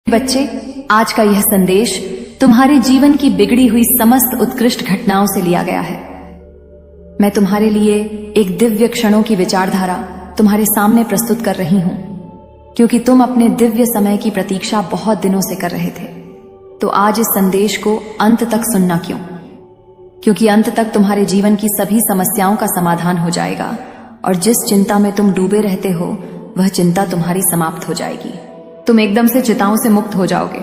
बच्चे, आज का यह संदेश तुम्हारे जीवन की बिगड़ी हुई समस्त उत्कृष्ट घटनाओं से लिया गया है। मैं तुम्हारे लिए एक दिव्य क्षणों की विचारधारा तुम्हारे सामने प्रस्तुत कर रही हूं, क्योंकि तुम अपने दिव्य समय की प्रतीक्षा बहुत दिनों से कर रहे थे। तो आज इस संदेश को अंत तक सुनना क्यों? क्योंकि अंत तक तुम्हारे जीवन की सभी समस्याओं का समाधान हो जाएगा और जिस चिंता में तुम डूबे रहते हो वह चिंता तुम्हारी समाप्त हो जाएगी। तुम एकदम से चिंताओं से मुक्त हो जाओगे।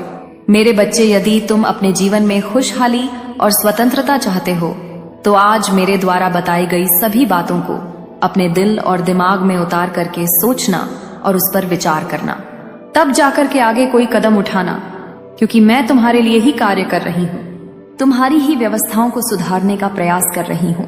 मेरे बच्चे, यदि तुम अपने जीवन में खुशहाली और स्वतंत्रता चाहते हो तो आज मेरे द्वारा बताई गई सभी बातों को अपने दिल और दिमाग में उतार करके सोचना और उस पर विचार करना, तब जाकर के आगे कोई कदम उठाना, क्योंकि मैं तुम्हारे लिए ही कार्य कर रही हूँ, तुम्हारी ही व्यवस्थाओं को सुधारने का प्रयास कर रही हूँ।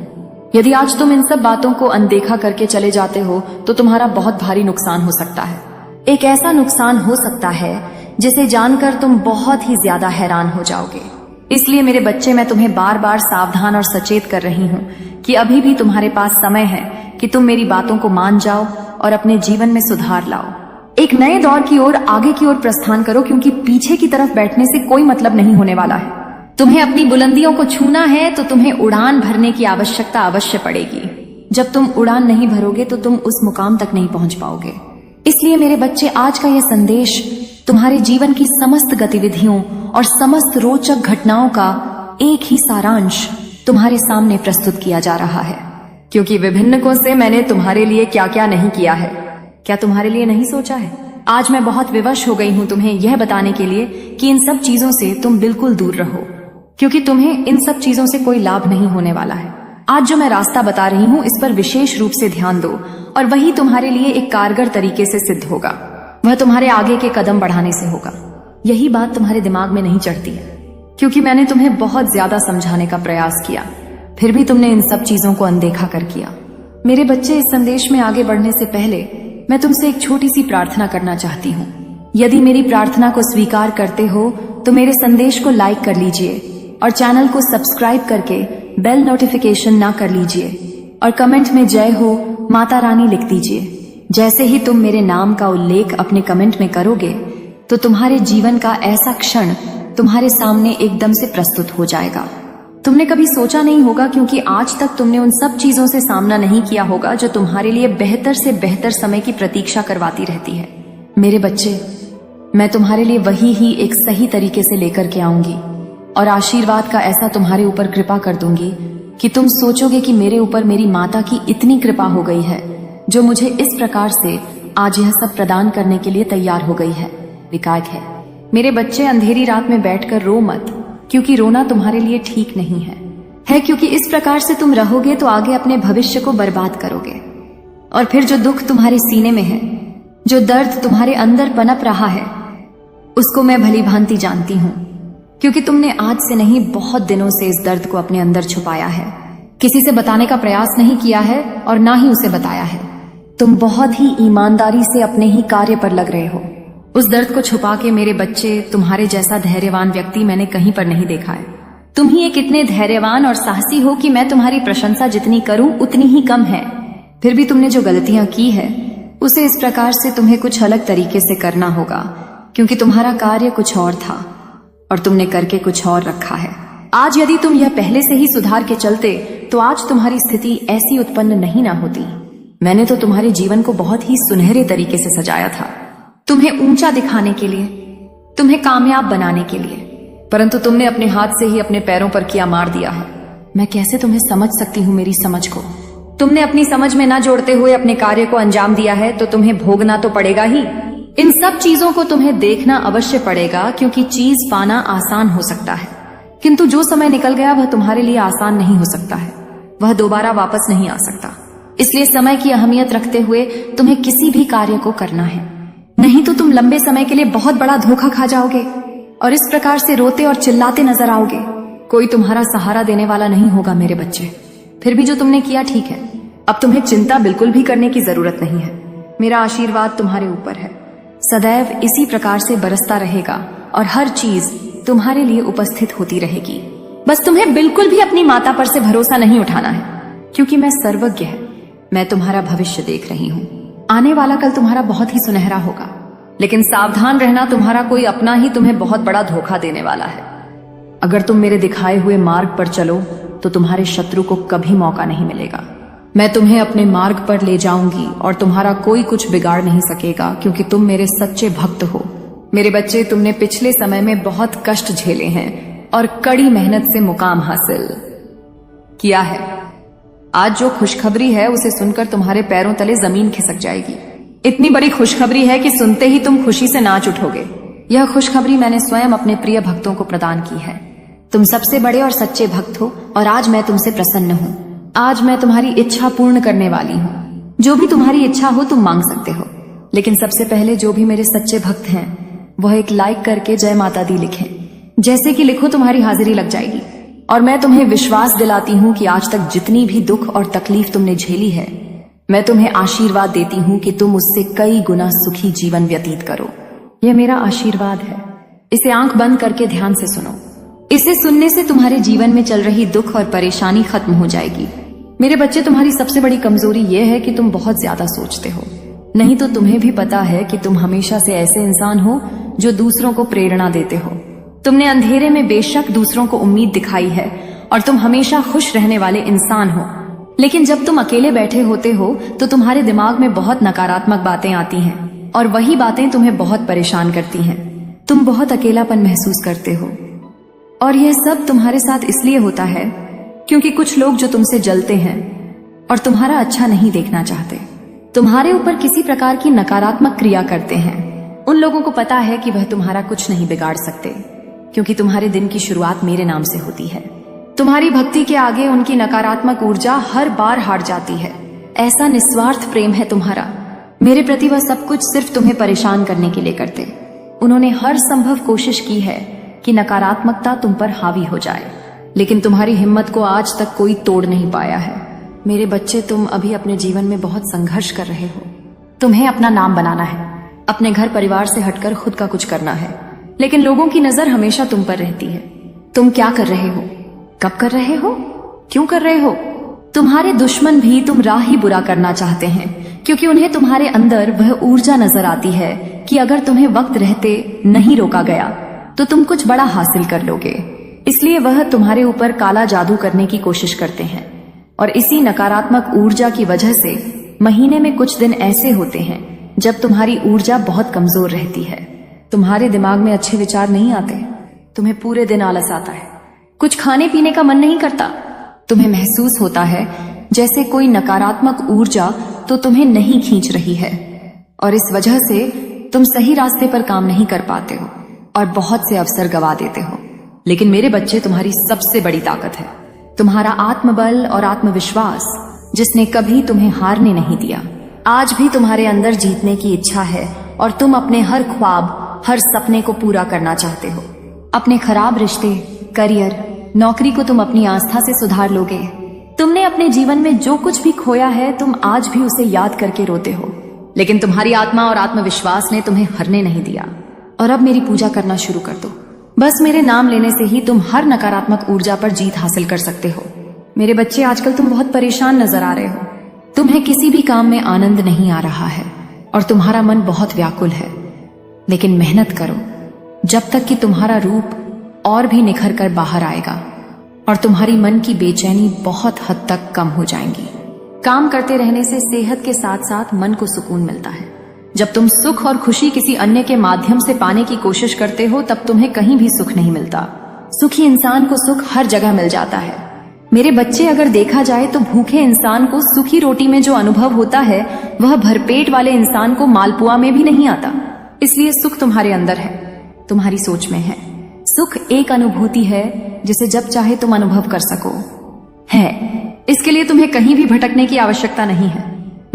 यदि आज तुम इन सब बातों को अनदेखा करके चले जाते हो तो तुम्हारा बहुत भारी नुकसान हो सकता है। एक ऐसा नुकसान हो सकता है जिसे जानकर तुम बहुत ही ज्यादा हैरान हो जाओगे। इसलिए मेरे बच्चे, मैं तुम्हें बार बार सावधान और सचेत कर रही हूँ कि अभी भी तुम्हारे पास समय है कि तुम मेरी बातों को मान जाओ और अपने जीवन में सुधार लाओ। एक नए दौर की ओर, आगे की ओर प्रस्थान करो, क्योंकि पीछे की तरफ बैठने से कोई मतलब नहीं होने वाला है। तुम्हें अपनी बुलंदियों को छूना है तो तुम्हें उड़ान भरने की आवश्यकता अवश्य पड़ेगी। जब तुम उड़ान नहीं भरोगे तो तुम उस मुकाम तक नहीं पहुंच पाओगे। इसलिए मेरे बच्चे, आज का यह संदेश तुम्हारे जीवन की समस्त गतिविधियों और समस्त रोचक घटनाओं का एक ही सारांश तुम्हारे सामने प्रस्तुत किया जा रहा है। क्योंकि विभिन्नकों से मैंने तुम्हारे लिए क्या क्या नहीं किया है, क्या तुम्हारे लिए नहीं सोचा है। आज मैं बहुत विवश हो गई हूँ तुम्हें यह बताने के लिए कि इन सब चीजों से तुम बिल्कुल दूर रहो, क्योंकि तुम्हें इन सब चीजों से कोई लाभ नहीं होने वाला है। आज जो मैं रास्ता बता रही हूँ इस पर विशेष रूप से ध्यान दो और वही तुम्हारे लिए एक कारगर तरीके से सिद्ध होगा। वह तुम्हारे आगे के कदम बढ़ाने से होगा। यही बात तुम्हारे दिमाग में नहीं चढ़ती है, क्योंकि मैंने तुम्हें बहुत ज्यादा समझाने का प्रयास किया, फिर भी तुमने इन सब चीजों को अनदेखा कर किया। मेरे बच्चे, इस संदेश में आगे बढ़ने से पहले मैं तुमसे एक छोटी सी प्रार्थना करना चाहती हूँ। यदि मेरी प्रार्थना को स्वीकार करते हो तो मेरे संदेश को लाइक कर लीजिए और चैनल को सब्सक्राइब करके बेल नोटिफिकेशन ना कर लीजिए और कमेंट में जय हो माता रानी लिख दीजिए। जैसे ही तुम मेरे नाम का उल्लेख अपने कमेंट में करोगे तो तुम्हारे जीवन का ऐसा क्षण तुम्हारे सामने एकदम से प्रस्तुत हो जाएगा। तुमने कभी सोचा नहीं होगा, क्योंकि आज तक तुमने उन सब चीजों से सामना नहीं किया होगा जो तुम्हारे लिए बेहतर से बेहतर समय की प्रतीक्षा करवाती रहती है। मेरे बच्चे, मैं तुम्हारे लिए वही ही एक सही तरीके से लेकर के आऊंगी और आशीर्वाद का ऐसा तुम्हारे ऊपर कृपा कर दूंगी कि तुम सोचोगे कि मेरे ऊपर मेरी माता की इतनी कृपा हो गई है जो मुझे इस प्रकार से आज यह सब प्रदान करने के लिए तैयार हो गई है। विकायक है। मेरे बच्चे, अंधेरी रात में बैठकर रो मत, क्योंकि रोना तुम्हारे लिए ठीक नहीं है, क्योंकि इस प्रकार से तुम रहोगे तो आगे अपने भविष्य को बर्बाद करोगे। और फिर जो दुख तुम्हारे सीने में है, जो दर्द तुम्हारे अंदर पनप रहा है, उसको मैं भली भांति जानती हूँ, क्योंकि तुमने आज से नहीं बहुत दिनों से इस दर्द को अपने अंदर छुपाया है, किसी से बताने का प्रयास नहीं किया है और ना ही उसे बताया है। तुम बहुत ही ईमानदारी से अपने ही कार्य पर लग रहे हो। उस दर्द को छुपा के मेरे बच्चे, तुम्हारे जैसा धैर्यवान व्यक्ति मैंने कहीं पर नहीं देखा है। तुम ही एक इतने धैर्यवान और साहसी हो कि मैं तुम्हारी प्रशंसा जितनी करूं उतनी ही कम है। फिर भी तुमने जो गलतियां की है उसे इस प्रकार से तुम्हें कुछ अलग तरीके से करना होगा, क्योंकि तुम्हारा कार्य कुछ और था और तुमने करके कुछ और रखा है। आज यदि तुम यह पहले से ही सुधार के चलते तो आज तुम्हारी स्थिति ऐसी उत्पन्न नहीं ना होती। मैंने तो तुम्हारे जीवन को बहुत ही सुनहरे तरीके से सजाया था, तुम्हें ऊंचा दिखाने के लिए, तुम्हें कामयाब बनाने के लिए, परंतु तुमने अपने हाथ से ही अपने पैरों पर किया मार दिया है। मैं कैसे तुम्हें समझ सकती हूँ मेरी समझ को। तुमने अपनी समझ में ना जोड़ते हुए अपने कार्य को अंजाम दिया है तो तुम्हें भोगना तो पड़ेगा ही। इन सब चीजों को तुम्हें देखना अवश्य पड़ेगा, क्योंकि चीज पाना आसान हो सकता है, किंतु जो समय निकल गया वह तुम्हारे लिए आसान नहीं हो सकता है, वह दोबारा वापस नहीं आ सकता। इसलिए समय की अहमियत रखते हुए तुम्हें किसी भी कार्य को करना है, नहीं तो तुम लंबे समय के लिए बहुत बड़ा धोखा खा जाओगे और इस प्रकार से रोते और चिल्लाते नजर आओगे। कोई तुम्हारा सहारा देने वाला नहीं होगा मेरे बच्चे। फिर भी जो तुमने किया ठीक है, अब तुम्हें चिंता बिल्कुल भी करने की जरूरत नहीं है। मेरा आशीर्वाद तुम्हारे ऊपर है, सदैव इसी प्रकार से बरसता रहेगा और हर चीज तुम्हारे लिए उपस्थित होती रहेगी। बस तुम्हें बिल्कुल भी अपनी माता पर से भरोसा नहीं उठाना है, क्योंकि मैं सर्वज्ञ है। मैं तुम्हारा भविष्य देख रही हूँ। आने वाला कल तुम्हारा बहुत ही सुनहरा होगा। लेकिन सावधान रहना, तुम्हारा कोई अपना ही तुम्हें बहुत बड़ा धोखा देने वाला है। अगर तुम मेरे दिखाए हुए मार्ग पर चलो तो तुम्हारे शत्रु को कभी मौका नहीं मिलेगा। मैं तुम्हें अपने मार्ग पर ले जाऊंगी और तुम्हारा कोई कुछ बिगाड़ नहीं सकेगा, क्योंकि तुम मेरे सच्चे भक्त हो। मेरे बच्चे, तुमने पिछले समय में बहुत कष्ट झेले हैं और कड़ी मेहनत से मुकाम हासिल किया है। आज जो खुशखबरी है उसे सुनकर तुम्हारे पैरों तले जमीन खिसक जाएगी। इतनी बड़ी खुशखबरी है कि सुनते ही तुम खुशी से नाच उठोगे। यह खुशखबरी मैंने स्वयं अपने प्रिय भक्तों को प्रदान की है। तुम सबसे बड़े और सच्चे भक्त हो और आज मैं तुमसे प्रसन्न हूँ। आज मैं तुम्हारी इच्छा पूर्ण करने वाली हूँ। जो भी तुम्हारी इच्छा हो तुम मांग सकते हो, लेकिन सबसे पहले जो भी मेरे सच्चे भक्त हैं वह एक लाइक करके जय माता दी लिखें। जैसे कि लिखो तुम्हारी हाजिरी लग जाएगी। और मैं तुम्हें विश्वास दिलाती हूँ कि आज तक जितनी भी दुख और तकलीफ तुमने झेली है, मैं तुम्हें आशीर्वाद देती हूँ कि तुम उससे कई गुना सुखी जीवन व्यतीत करो। यह मेरा आशीर्वाद है। इसे आंख बंद करके ध्यान से सुनो। इसे सुनने से तुम्हारे जीवन में चल रही दुख और परेशानी खत्म हो जाएगी। मेरे बच्चे, तुम्हारी सबसे बड़ी कमजोरी यह है कि तुम बहुत ज्यादा सोचते हो। नहीं तो तुम्हें भी पता है कि तुम हमेशा से ऐसे इंसान हो जो दूसरों को प्रेरणा देते हो। तुमने अंधेरे में बेशक दूसरों को उम्मीद दिखाई है और तुम हमेशा खुश रहने वाले इंसान हो, लेकिन जब तुम अकेले बैठे होते हो तो तुम्हारे दिमाग में बहुत नकारात्मक बातें आती हैं और वही बातें तुम्हें बहुत परेशान करती हैं। तुम बहुत अकेलापन महसूस करते हो और यह सब तुम्हारे साथ इसलिए होता है क्योंकि कुछ लोग जो तुमसे जलते हैं और तुम्हारा अच्छा नहीं देखना चाहते, तुम्हारे ऊपर किसी प्रकार की नकारात्मक क्रिया करते हैं। उन लोगों को पता है कि वह तुम्हारा कुछ नहीं बिगाड़ सकते, क्योंकि तुम्हारे दिन की शुरुआत मेरे नाम से होती है। तुम्हारी भक्ति के आगे उनकी नकारात्मक ऊर्जा हर बार हार जाती है। ऐसा निस्वार्थ प्रेम है तुम्हारा मेरे प्रति। वह सब कुछ सिर्फ तुम्हें परेशान करने के लिए करते। उन्होंने हर संभव कोशिश की है कि नकारात्मकता तुम पर हावी हो जाए, लेकिन तुम्हारी हिम्मत को आज तक कोई तोड़ नहीं पाया है। मेरे बच्चे, तुम अभी अपने जीवन में बहुत संघर्ष कर रहे हो। तुम्हें अपना नाम बनाना है, अपने घर परिवार से हटकर खुद का कुछ करना है, लेकिन लोगों की नजर हमेशा तुम पर रहती है। तुम क्या कर रहे हो, कब कर रहे हो, क्यों कर रहे हो? तुम्हारे दुश्मन भी तुम राह ही बुरा करना चाहते हैं, क्योंकि उन्हें तुम्हारे अंदर वह ऊर्जा नजर आती है कि अगर तुम्हें वक्त रहते नहीं रोका गया तो तुम कुछ बड़ा हासिल कर लोगे। इसलिए वह तुम्हारे ऊपर काला जादू करने की कोशिश करते हैं। और इसी नकारात्मक ऊर्जा की वजह से महीने में कुछ दिन ऐसे होते हैं जब तुम्हारी ऊर्जा बहुत कमजोर रहती है। तुम्हारे दिमाग में अच्छे विचार नहीं आते, तुम्हें पूरे दिन आलस आता है, कुछ खाने पीने का मन नहीं करता। तुम्हें महसूस होता है जैसे कोई नकारात्मक ऊर्जा तो तुम्हें नहीं खींच रही है, और इस वजह से तुम सही रास्ते पर काम नहीं कर पाते हो और बहुत से अवसर गवा देते हो। लेकिन मेरे बच्चे, तुम्हारी सबसे बड़ी ताकत है तुम्हारा आत्मबल और आत्मविश्वास, जिसने कभी तुम्हें हारने नहीं दिया। आज भी तुम्हारे अंदर जीतने की इच्छा है और तुम अपने हर ख्वाब, हर सपने को पूरा करना चाहते हो। अपने खराब रिश्ते, करियर, नौकरी को तुम अपनी आस्था से सुधार लोगे। तुमने अपने जीवन में जो कुछ भी खोया है तुम आज भी उसे याद करके रोते हो, लेकिन तुम्हारी आत्मा और आत्मविश्वास ने तुम्हें हारने नहीं दिया। और अब मेरी पूजा करना शुरू कर दो। बस मेरे नाम लेने से ही तुम हर नकारात्मक ऊर्जा पर जीत हासिल कर सकते हो। मेरे बच्चे, आजकल तुम बहुत परेशान नजर आ रहे हो। तुम्हें किसी भी काम में आनंद नहीं आ रहा है और तुम्हारा मन बहुत व्याकुल है। लेकिन मेहनत करो जब तक कि तुम्हारा रूप और भी निखर कर बाहर आएगा और तुम्हारी मन की बेचैनी बहुत हद तक कम हो जाएंगी। काम करते रहने से सेहत के साथ साथ मन को सुकून मिलता है। जब तुम सुख और खुशी किसी अन्य के माध्यम से पाने की कोशिश करते हो तब तुम्हें कहीं भी सुख नहीं मिलता। सुखी इंसान को सुख हर जगह मिल जाता है। मेरे बच्चे, अगर देखा जाए तो भूखे इंसान को सूखी रोटी में जो अनुभव होता है वह भरपेट वाले इंसान को मालपुआ में भी नहीं आता। इसलिए सुख तुम्हारे अंदर है, तुम्हारी सोच में है। सुख एक अनुभूति है जिसे जब चाहे तुम अनुभव कर सको है। इसके लिए तुम्हें कहीं भी भटकने की आवश्यकता नहीं है।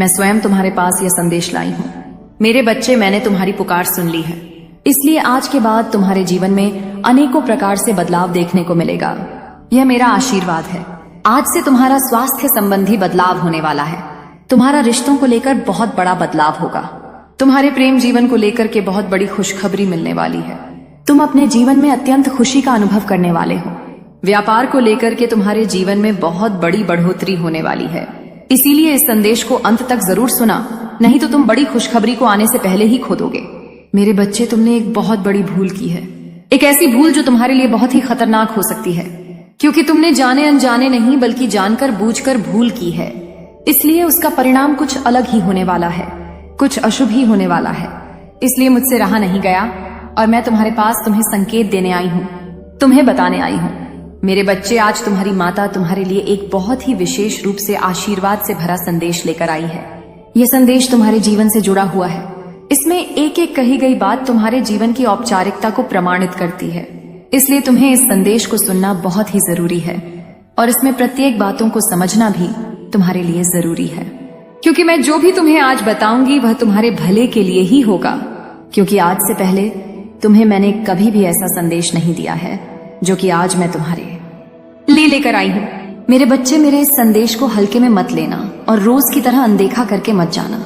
मैं स्वयं तुम्हारे पास यह संदेश लाई हूँ। मेरे बच्चे, मैंने तुम्हारी पुकार सुन ली है, इसलिए आज के बाद तुम्हारे जीवन में अनेकों प्रकार से बदलाव देखने को मिलेगा। यह मेरा आशीर्वाद है। आज से तुम्हारा स्वास्थ्य संबंधी बदलाव होने वाला है। तुम्हारा रिश्तों को लेकर बहुत बड़ा बदलाव होगा। तुम्हारे प्रेम जीवन को लेकर के बहुत बड़ी खुशखबरी मिलने वाली है। तुम अपने जीवन में अत्यंत खुशी का अनुभव करने वाले हो। व्यापार को लेकर के तुम्हारे जीवन में बहुत बड़ी बढ़ोतरी होने वाली है। इसीलिए इस संदेश को अंत तक जरूर सुना, नहीं तो तुम बड़ी खुशखबरी को आने से पहले ही खो दोगे। मेरे बच्चे, तुमने एक बहुत बड़ी भूल की है। एक ऐसी भूल जो तुम्हारे लिए बहुत ही खतरनाक हो सकती है, क्योंकि तुमने जाने अनजाने नहीं बल्कि जानकर बूझकर भूल की है। इसलिए उसका परिणाम कुछ अलग ही होने वाला है, कुछ अशुभ ही होने वाला है। इसलिए मुझसे रहा नहीं गया और मैं तुम्हारे पास तुम्हें संकेत देने आई हूँ, तुम्हें बताने आई हूँ। मेरे बच्चे, आज तुम्हारी माता तुम्हारे लिए एक बहुत ही विशेष रूप से आशीर्वाद से भरा संदेश लेकर आई है। यह संदेश तुम्हारे जीवन से जुड़ा हुआ है। इसमें एक एक कही गई बात तुम्हारे जीवन की औपचारिकता को प्रमाणित करती है। इसलिए तुम्हें इस संदेश को सुनना बहुत ही जरूरी है और इसमें प्रत्येक बातों को समझना भी तुम्हारे लिए जरूरी है, क्योंकि मैं जो भी तुम्हें आज बताऊंगी वह तुम्हारे भले के लिए ही होगा। क्योंकि आज से पहले तुम्हें मैंने कभी भी ऐसा संदेश नहीं दिया है जो कि आज मैं तुम्हारे लिए लेकर आई हूँ। मेरे बच्चे, मेरे इस संदेश को हल्के में मत लेना और रोज की तरह अनदेखा करके मत जाना,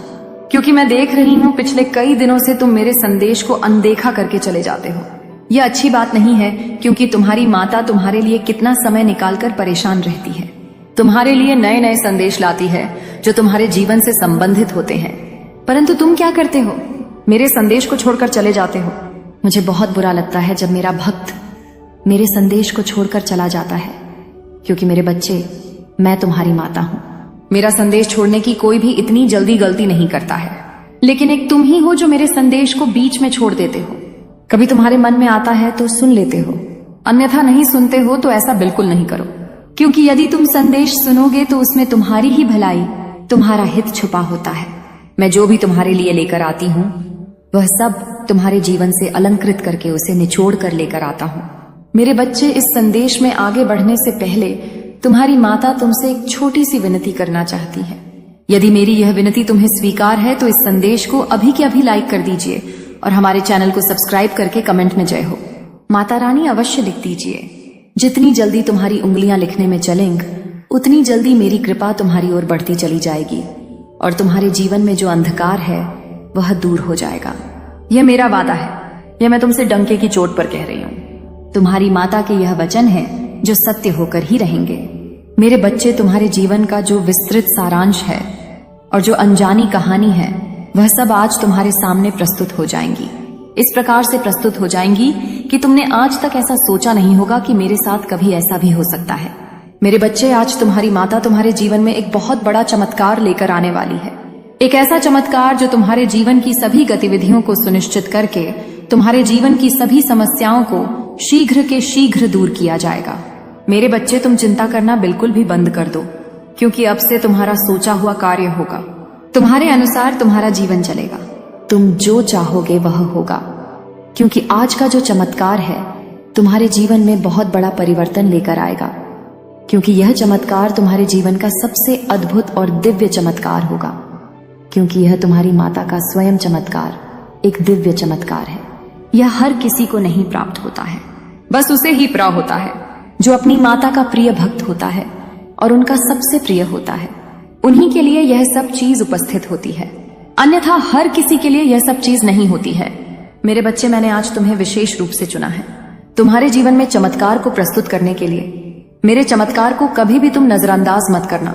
क्योंकि मैं देख रही हूँ पिछले कई दिनों से तुम मेरे संदेश को अनदेखा करके चले जाते हो। यह अच्छी बात नहीं है, क्योंकि तुम्हारी माता तुम्हारे लिए कितना समय निकालकर परेशान रहती है, तुम्हारे लिए नए नए संदेश लाती है जो तुम्हारे जीवन से संबंधित होते हैं। परंतु तुम क्या करते हो? मेरे संदेश को छोड़कर चले जाते हो। मुझे बहुत बुरा लगता है जब मेरा भक्त मेरे संदेश को छोड़कर चला जाता है, क्योंकि मेरे बच्चे, मैं तुम्हारी माता हूं। मेरा संदेश छोड़ने की कोई भी इतनी जल्दी गलती नहीं करता है, लेकिन एक तुम ही हो जो मेरे संदेश को बीच में छोड़ देते हो। कभी तुम्हारे मन में आता है तो सुन लेते हो, अन्यथा नहीं सुनते हो तो ऐसा बिल्कुल नहीं करो, क्योंकि यदि तुम संदेश सुनोगे तो उसमें तुम्हारी ही भलाई, तुम्हारा हित छुपा होता है। मैं जो भी तुम्हारे लिए लेकर आती हूँ वह सब तुम्हारे जीवन से अलंकृत करके उसे निचोड़ कर लेकर आता हूँ। मेरे बच्चे, इस संदेश में आगे बढ़ने से पहले तुम्हारी माता तुमसे एक छोटी सी विनती करना चाहती है। यदि मेरी यह विनती तुम्हें स्वीकार है तो इस संदेश को अभी के अभी लाइक कर दीजिए और हमारे चैनल को सब्सक्राइब करके कमेंट में जय हो माता रानी अवश्य लिख दीजिए। जितनी जल्दी तुम्हारी उंगलियां लिखने में चलेंगी, उतनी जल्दी मेरी कृपा तुम्हारी ओर बढ़ती चली जाएगी और तुम्हारे जीवन में जो अंधकार है वह दूर हो जाएगा। यह मेरा वादा है, यह मैं तुमसे डंके की चोट पर कह रही हूँ। तुम्हारी माता के यह वचन है जो सत्य होकर ही रहेंगे। मेरे बच्चे, तुम्हारे जीवन का जो विस्तृत सारांश है और जो अनजानी कहानी है वह सब आज तुम्हारे सामने प्रस्तुत हो जाएंगी। इस प्रकार से प्रस्तुत हो जाएंगी कि तुमने आज तक ऐसा सोचा नहीं होगा कि मेरे साथ कभी ऐसा भी हो सकता है। मेरे बच्चे, आज तुम्हारी माता तुम्हारे जीवन में एक बहुत बड़ा चमत्कार लेकर आने वाली है। एक ऐसा चमत्कार जो तुम्हारे जीवन की सभी गतिविधियों को सुनिश्चित करके तुम्हारे जीवन की सभी समस्याओं को शीघ्र के शीघ्र दूर किया जाएगा। मेरे बच्चे, तुम चिंता करना बिल्कुल भी बंद कर दो, क्योंकि अब से तुम्हारा सोचा हुआ कार्य होगा। तुम्हारे अनुसार तुम्हारा जीवन चलेगा। तुम जो चाहोगे वह होगा, क्योंकि आज का जो चमत्कार है तुम्हारे जीवन में बहुत बड़ा परिवर्तन लेकर आएगा, क्योंकि यह चमत्कार तुम्हारे जीवन का सबसे अद्भुत और दिव्य चमत्कार होगा, क्योंकि यह तुम्हारी माता का स्वयं चमत्कार एक दिव्य चमत्कार है। यह हर किसी को नहीं प्राप्त होता है, बस उसे ही प्राप्त होता है जो अपनी माता का प्रिय भक्त होता है और उनका सबसे प्रिय होता है। उन्हीं के लिए यह सब चीज उपस्थित होती है, अन्यथा हर किसी के लिए यह सब चीज नहीं होती है। मेरे बच्चे, मैंने आज तुम्हें विशेष रूप से चुना है तुम्हारे जीवन में चमत्कार को प्रस्तुत करने के लिए। मेरे चमत्कार को कभी भी तुम नजरअंदाज मत करना,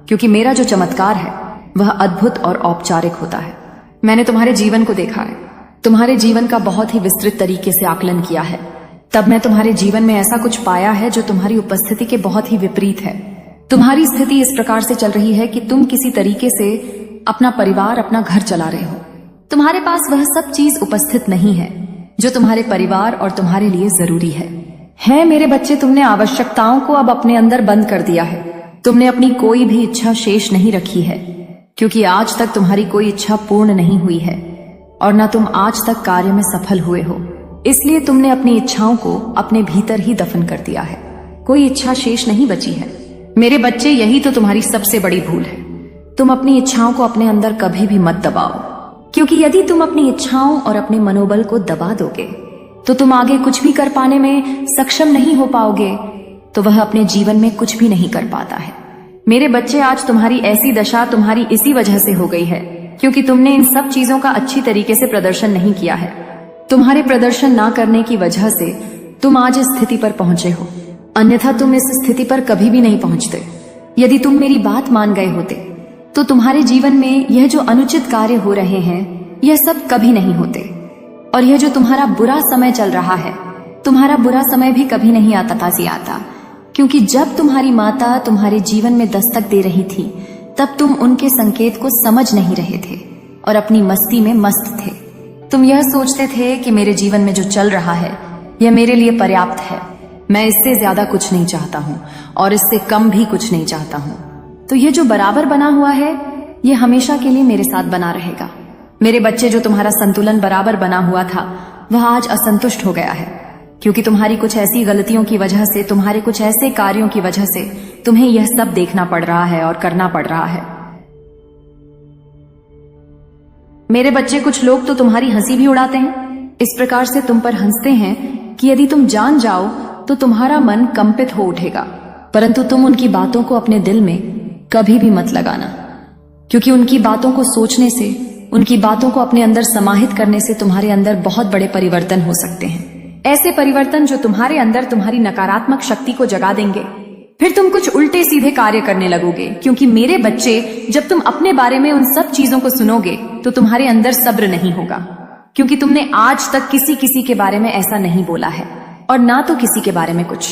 क्योंकि मेरा जो चमत्कार है वह अद्भुत और औपचारिक होता है। मैंने तुम्हारे जीवन को देखा है, तुम्हारे जीवन का बहुत ही विस्तृत तरीके से आकलन किया है, तब मैं तुम्हारे जीवन में ऐसा कुछ पाया है जो तुम्हारी उपस्थिति के बहुत ही विपरीत है। तुम्हारी स्थिति इस प्रकार से चल रही है कि तुम किसी तरीके से अपना परिवार, अपना घर चला रहे हो। तुम्हारे पास वह सब चीज उपस्थित नहीं है जो तुम्हारे परिवार और तुम्हारे लिए जरूरी है। मेरे बच्चे, तुमने आवश्यकताओं को अब अपने अंदर बंद कर दिया है। तुमने अपनी कोई भी इच्छा शेष नहीं रखी है, क्योंकि आज तक तुम्हारी कोई इच्छा पूर्ण नहीं हुई है और न तुम आज तक कार्य में सफल हुए हो। इसलिए तुमने अपनी इच्छाओं को अपने भीतर ही दफन कर दिया है। कोई इच्छा शेष नहीं बची है। मेरे बच्चे, यही तो तुम्हारी सबसे बड़ी भूल है। तुम अपनी इच्छाओं को अपने अंदर कभी भी मत दबाओ, क्योंकि यदि तुम अपनी इच्छाओं और अपने मनोबल को दबा दोगे तो तुम आगे कुछ भी कर पाने में सक्षम नहीं हो पाओगे, तो वह अपने जीवन में कुछ भी नहीं कर पाता है। मेरे बच्चे, आज तुम्हारी ऐसी दशा तुम्हारी इसी वजह से हो गई है, क्योंकि तुमने इन सब चीजों का अच्छी तरीके से प्रदर्शन नहीं किया है। तुम्हारे प्रदर्शन ना करने की वजह से तुम आज इस स्थिति पर पहुंचे हो, अन्यथा तुम इस स्थिति पर कभी भी नहीं पहुंचते। यदि तुम मेरी बात मान गए होते तो तुम्हारे जीवन में यह जो अनुचित कार्य हो रहे हैं यह सब कभी नहीं होते। और यह जो तुम्हारा बुरा समय चल रहा है, तुम्हारा बुरा समय भी कभी नहीं आता ताजी आता, क्योंकि जब तुम्हारी माता तुम्हारे जीवन में दस्तक दे रही थी तब तुम उनके संकेत को समझ नहीं रहे थे और अपनी मस्ती में मस्त थे। तुम यह सोचते थे कि मेरे जीवन में जो चल रहा है यह मेरे लिए पर्याप्त है, मैं इससे ज्यादा कुछ नहीं चाहता हूं और इससे कम भी कुछ नहीं चाहता हूं। तो यह जो बराबर बना हुआ है यह हमेशा के लिए मेरे साथ बना रहेगा। मेरे बच्चे, जो तुम्हारा संतुलन बराबर बना हुआ था वह आज असंतुष्ट हो गया है, क्योंकि तुम्हारी कुछ ऐसी गलतियों की वजह से, तुम्हारे कुछ ऐसे कार्यों की वजह से तुम्हें यह सब देखना पड़ रहा है और करना पड़ रहा है। मेरे बच्चे, कुछ लोग तो तुम्हारी हंसी भी उड़ाते हैं, इस प्रकार से तुम पर हंसते हैं कि यदि तुम जान जाओ तो तुम्हारा मन कंपित हो उठेगा, परंतु तुम उनकी बातों को अपने दिल में कभी भी मत लगाना, क्योंकि उनकी बातों को सोचने से, उनकी बातों को अपने अंदर समाहित करने से तुम्हारे अंदर बहुत बड़े परिवर्तन हो सकते हैं। ऐसे परिवर्तन जो तुम्हारे अंदर तुम्हारी नकारात्मक शक्ति को जगा देंगे। फिर तुम कुछ उल्टे सीधे कार्य करने लगोगे, क्योंकि मेरे बच्चे, जब तुम अपने बारे में उन सब चीजों को सुनोगे तो तुम्हारे अंदर सब्र नहीं होगा, क्योंकि तुमने आज तक किसी के बारे में ऐसा नहीं बोला है और ना तो किसी के बारे में कुछ।